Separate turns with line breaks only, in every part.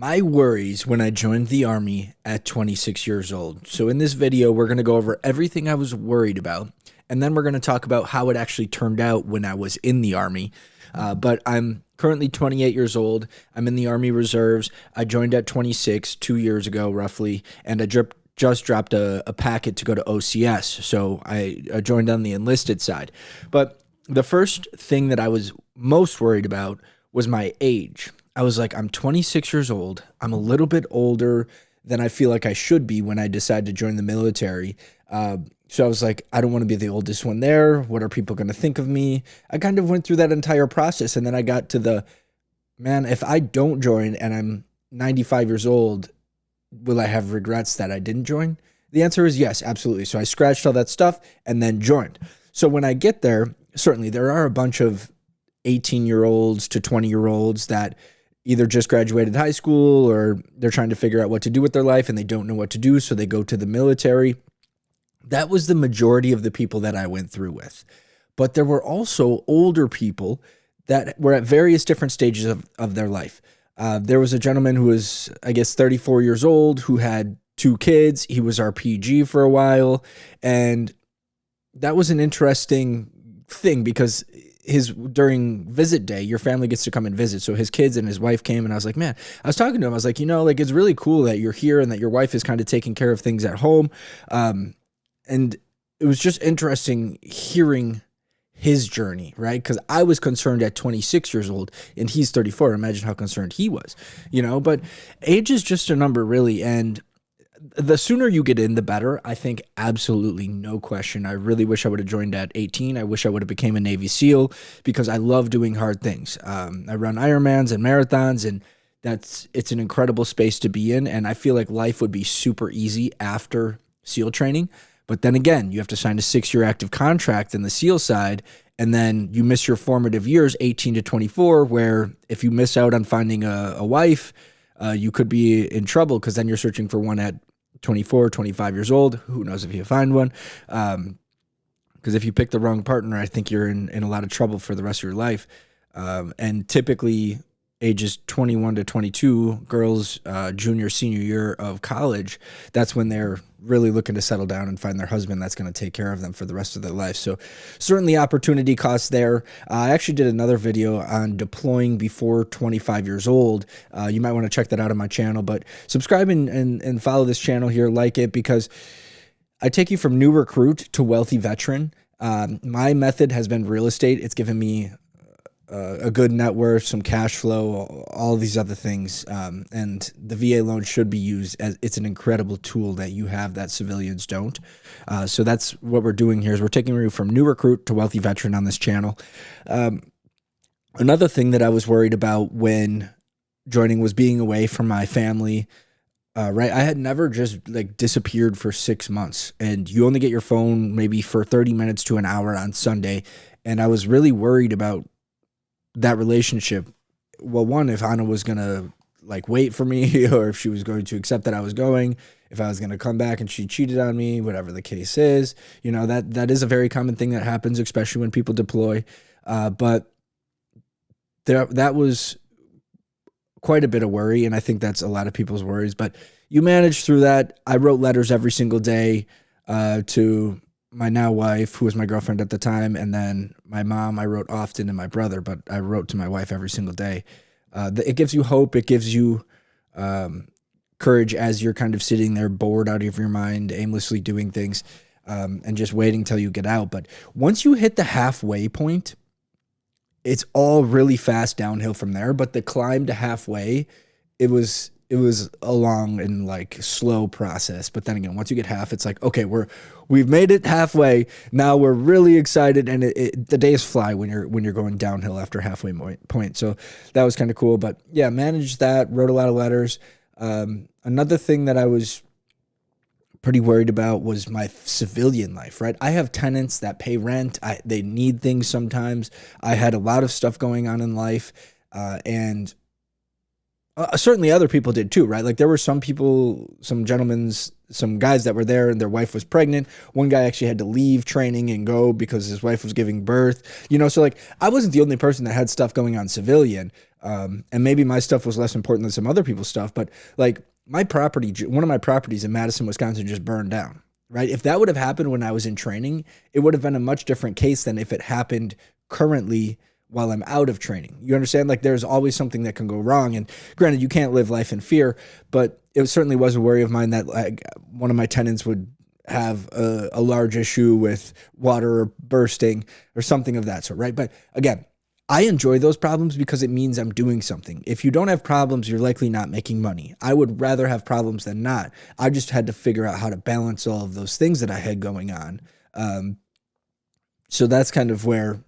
My worries when I joined the Army at 26 years old. So, in this video, we're going to go over everything I was worried about, and then we're going to talk about how it actually turned out when I was in the Army. But I'm currently 28 years old. I'm in the Army Reserves. I joined at 26, 2 years ago, roughly, and just dropped a packet to go to OCS. So, I joined on the enlisted side. But the first thing that I was most worried about was my age. I was like, I'm 26 years old. I'm a little bit older than I feel like I should be when I decide to join the military. So I was like, I don't want to be the oldest one there. What are people going to think of me? I kind of went through that entire process. And then I got to man, if I don't join and I'm 95 years old, will I have regrets that I didn't join? The answer is yes, absolutely. So I scratched all that stuff and then joined. So when I get there, certainly there are a bunch of 18-year-olds to 20-year-olds that either just graduated high school or they're trying to figure out what to do with their life and they don't know what to do, so they go to the military. That was the majority of the people that I went through with. But there were also older people that were at various different stages of their life. There was a gentleman who was, I guess, 34 years old who had 2 kids. He was our PG for a while. And that was an interesting thing because during visit day, your family gets to come and visit. So his kids and his wife came, and I was like, man, I was talking to him. I was like, it's really cool that you're here and that your wife is kind of taking care of things at home. And it was just interesting hearing his journey, right? Because I was concerned at 26 years old and he's 34. Imagine how concerned he was, but age is just a number, really. And the sooner you get in, the better. I think absolutely no question. I really wish I would have joined at 18. I wish I would have became a Navy SEAL because I love doing hard things. I run Ironmans and marathons, and it's an incredible space to be in. And I feel like life would be super easy after SEAL training. But then again, you have to sign a 6-year active contract in the SEAL side, and then you miss your formative years, 18 to 24, where if you miss out on finding a wife, you could be in trouble because then you're searching for one at 24, 25 years old. Who knows if you find one? Because if you pick the wrong partner, I think you're in a lot of trouble for the rest of your life. And typically ages 21 to 22, girls, junior, senior year of college, that's when they're really looking to settle down and find their husband that's going to take care of them for the rest of their life. So certainly opportunity costs there. I actually did another video on deploying before 25 years old. You might want to check that out on my channel, but subscribe and follow this channel here, like it, because I take you from new recruit to wealthy veteran. My method has been real estate. It's given me a good net worth, some cash flow, all these other things. And the VA loan should be used as it's an incredible tool that you have that civilians don't. So that's what we're doing here is we're taking you from new recruit to wealthy veteran on this channel. Another thing that I was worried about when joining was being away from my family. Right. I had never just disappeared for 6 months, and you only get your phone maybe for 30 minutes to an hour on Sunday. And I was really worried about that relationship. Well, one, if Anna was going to wait for me or if she was going to accept that I was going, if I was going to come back and she cheated on me, whatever the case is, that is a very common thing that happens, especially when people deploy. But that was quite a bit of worry. And I think that's a lot of people's worries, but you manage through that. I wrote letters every single day, to my now wife, who was my girlfriend at the time, and then my mom I wrote often, and my brother, but I wrote to my wife every single day. It gives you hope. It gives you courage as you're kind of sitting there bored out of your mind, aimlessly doing things, and just waiting till you get out. But once you hit the halfway point, it's all really fast downhill from there. But the climb to halfway, it was a long and slow process. But then again, once you get half, it's okay, we've made it halfway. Now we're really excited, and the days fly when you're going downhill after halfway point. So that was kind of cool. But yeah, managed that, wrote a lot of letters. Another thing that I was pretty worried about was my civilian life, right? I have tenants that pay rent. They need things sometimes. I had a lot of stuff going on in life, and certainly other people did too, right? There were some people, some guys that were there and their wife was pregnant. One guy actually had to leave training and go because his wife was giving birth, so I wasn't the only person that had stuff going on civilian. And maybe my stuff was less important than some other people's stuff, but like my property, one of my properties in Madison, Wisconsin just burned down, right? If that would have happened when I was in training, it would have been a much different case than if it happened currently while I'm out of training. You understand? Like there's always something that can go wrong. And granted, you can't live life in fear, but it certainly was a worry of mine that like one of my tenants would have a large issue with water bursting or something of that sort, right? But again, I enjoy those problems because it means I'm doing something. If you don't have problems, you're likely not making money. I would rather have problems than not. I just had to figure out how to balance all of those things that I had going on. So that's kind of where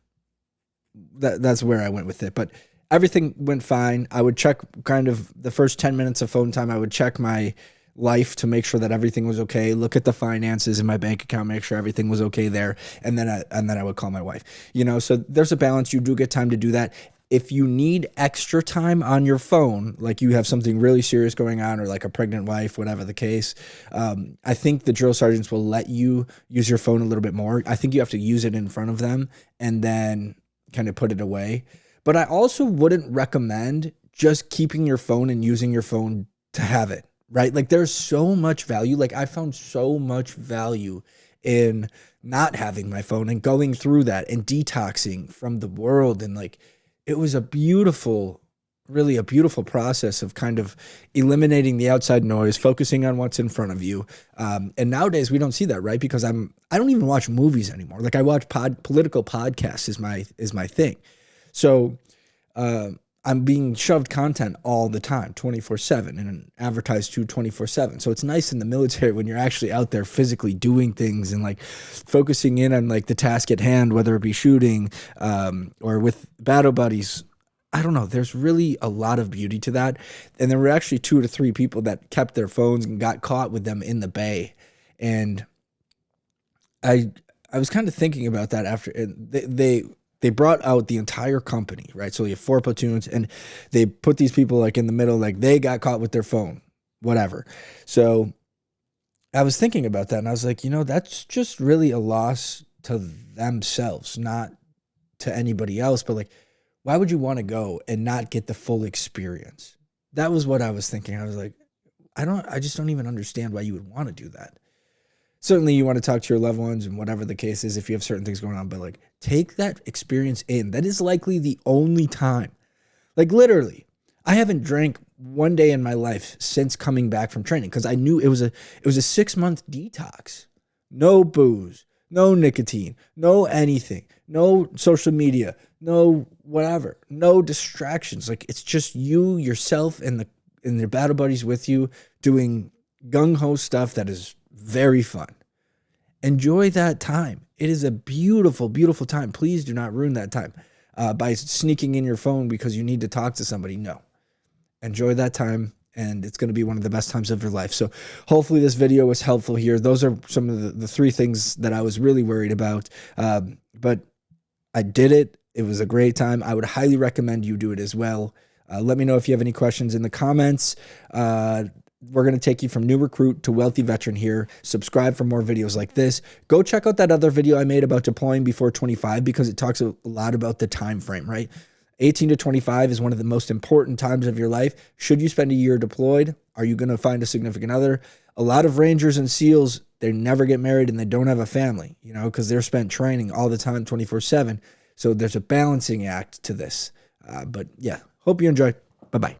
that's where I went with it. But everything went fine. I would check kind of the first 10 minutes of phone time. I would check my life to make sure that everything was okay. Look at the finances in my bank account, make sure everything was okay there. And then I would call my wife, you know, so there's a balance. You do get time to do that. If you need extra time on your phone, like you have something really serious going on or like a pregnant wife, whatever the case, I think the drill sergeants will let you use your phone a little bit more. I think you have to use it in front of them and then kind of put it away. But I also wouldn't recommend just keeping your phone and using your phone to have it, right? Like there's so much value. Like I found so much value in not having my phone and going through that and detoxing from the world. And like, it was a beautiful, really a beautiful process of kind of eliminating the outside noise, focusing on what's in front of you. And nowadays we don't see that, right? Because I don't even watch movies anymore. Like I watch political podcasts is my thing. So, I'm being shoved content all the time, 24/7 and advertised to 24/7. So it's nice in the military when you're actually out there physically doing things and like focusing in on like the task at hand, whether it be shooting, or with battle buddies. I don't know. There's really a lot of beauty to that. And there were actually 2 to 3 people that kept their phones and got caught with them in the bay. And I was kind of thinking about that after they brought out the entire company, right? So you have 4 platoons and they put these people like in the middle, like they got caught with their phone, whatever. So I was thinking about that and I was like, you know, that's just really a loss to themselves, not to anybody else. But like, why would you want to go and not get the full experience? That was what I was thinking. I was like, I just don't even understand why you would want to do that. Certainly you want to talk to your loved ones and whatever the case is if you have certain things going on, but like take that experience in. That is likely the only time. Like literally, I haven't drank one day in my life since coming back from training because I knew it was a 6-month detox. No booze, no nicotine, no anything, no social media, no whatever, no distractions. Like it's just you, yourself, and your battle buddies with you doing gung-ho stuff that is very fun. Enjoy that time. It is a beautiful, beautiful time. Please do not ruin that time by sneaking in your phone because you need to talk to somebody. No. Enjoy that time, and it's going to be one of the best times of your life. So hopefully this video was helpful here. Those are some of the 3 things that I was really worried about, but I did it. It was a great time. I would highly recommend you do it as well. Let me know if you have any questions in the comments. We're going to take you from new recruit to wealthy veteran here. Subscribe for more videos like this. Go check out that other video I made about deploying before 25 because it talks a lot about the time frame, right? 18 to 25 is one of the most important times of your life. Should you spend a year deployed? Are you going to find a significant other? A lot of Rangers and SEALs, they never get married and they don't have a family, you know, because they're spent training all the time, 24/7. So there's a balancing act to this. But yeah, hope you enjoy. Bye-bye.